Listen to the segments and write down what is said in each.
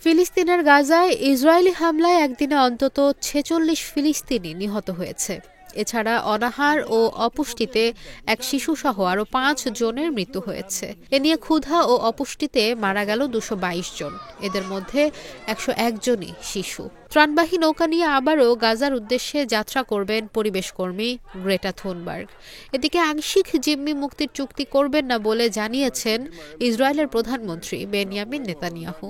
ফিলিস্তিনের গাজায় ইসরায়েলি হামলায় একদিনে অন্তত ৪৬ ফিলিস্তিনি নিহত হয়েছে। এছাড়া অনাহার ও অপুষ্টিতে এক শিশুসহ আরও ৫ জনের মৃত্যু হয়েছে। এ নিয়ে ক্ষুধা ও অপুষ্টিতে মারা গেল ২২২ জন, এদের মধ্যে ১০১ জনই শিশু। ত্রাণবাহী নৌকা নিয়ে আবারও গাজার উদ্দেশ্যে যাত্রা করবেন পরিবেশকর্মী গ্রেটা থুনবার্গ। এদিকে আংশিক জিম্মি মুক্তির চুক্তি করবেন না বলে জানিয়েছেন ইসরায়েলের প্রধানমন্ত্রী বেনিয়ামিন নেতানিয়াহু।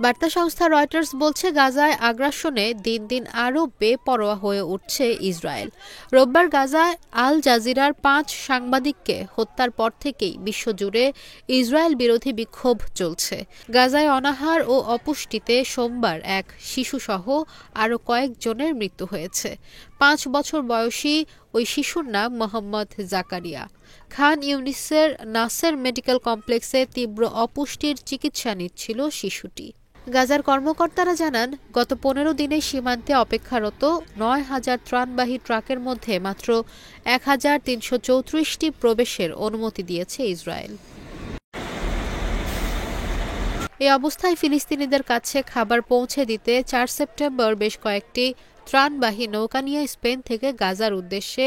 বার্তা সংস্থা রয়টার্স বলছে, গাজায় আগ্রাসনে দিন দিন আরও বেপরোয়া হয়ে উঠছে ইসরায়েল। রোববার গাজায় আল জাজিরার ৫ সাংবাদিককে হত্যার পর থেকেই বিশ্বজুড়ে ইসরায়েল বিরোধী বিক্ষোভ চলছে। গাজায় অনাহার ও অপুষ্টিতে সোমবার এক শিশুসহ আরও কয়েকজনের মৃত্যু হয়েছে। ৫ বছর বয়সী ওই শিশুর নাম মোহাম্মদ জাকারিয়া। খান ইউনিসের নাসের মেডিকেল কমপ্লেক্সে তীব্র অপুষ্টির চিকিৎসা নিচ্ছিল শিশুটি। গাজার কর্মকর্তারা জানান, গত ১৫ দিনে সীমান্তে অপেক্ষারত ৯,০০০ ত্রাণবাহী ট্রাকের মধ্যে মাত্র ১,৩৩৪টি প্রবেশের অনুমতি দিয়েছে ইসরায়েল। এই অবস্থায় ফিলিস্তিনিদের কাছে খাবার পৌঁছে দিতে ৪ সেপ্টেম্বর বেশ কয়েকটি ত্রাণবাহী নৌকা নিয়ে স্পেন থেকে গাজার উদ্দেশ্যে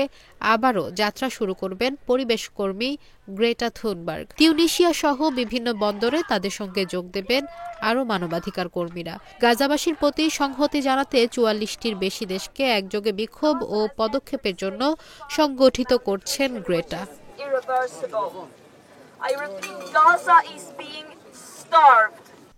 আবারও যাত্রা শুরু করবেন পরিবেশকর্মী গ্রেটা থুনবার্গ। তিউনিসিয়া সহ বিভিন্ন বন্দরে তাদের সঙ্গে যোগ দেবেন আরও মানবাধিকার কর্মীরা। গাজাবাসীর প্রতি সংহতি জানাতে ৪৪টির বেশি দেশকে একযোগে বিক্ষোভ ও পদক্ষেপের জন্য সংগঠিত করছেন গ্রেটা।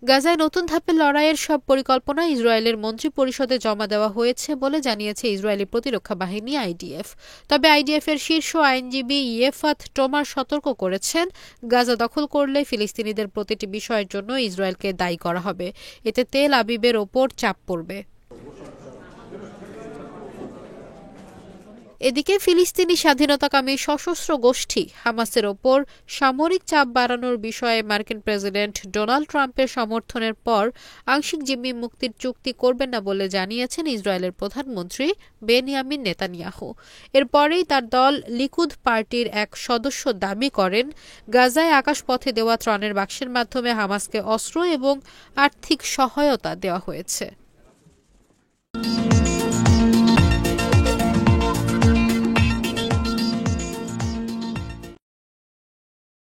গাজায় নতুন ধাপের লড়াইয়ের সব পরিকল্পনা ইসরায়েলের মন্ত্রী পরিষদে জমা দেওয়া হয়েছে বলে জানিয়েছে ইসরায়েলি প্রতিরক্ষা বাহিনী আইডিএফ। তবে আইডিএফের শীর্ষ আইনজীবী ইয়েফাত টোমার সতর্ক করেছেন, গাজা দখল করলে ফিলিস্তিনিদের প্রতিটি বিষয়ের জন্য ইসরায়েলকে দায়ী করা হবে। এতে তেল আবিবের ওপর চাপ পড়বে। এদিকে ফিলিস্তিনি স্বাধীনতাকামী সশস্ত্র গোষ্ঠী হামাসের ওপর সামরিক চাপ বাড়ানোর বিষয়ে মার্কিন প্রেসিডেন্ট ডোনাল্ড ট্রাম্পের সমর্থনের পর আংশিক জিম্মি মুক্তির চুক্তি করবেন না বলে জানিয়েছেন ইসরায়েলের প্রধানমন্ত্রী বেনিয়ামিন নেতানিয়াহু। এরপরেই তার দল লিকুদ পার্টির এক সদস্য দাবি করেন, গাজায় আকাশপথে দেওয়া ত্রাণের বাক্সের মাধ্যমে হামাসকে অস্ত্র এবং আর্থিক সহায়তা দেওয়া হয়েছে।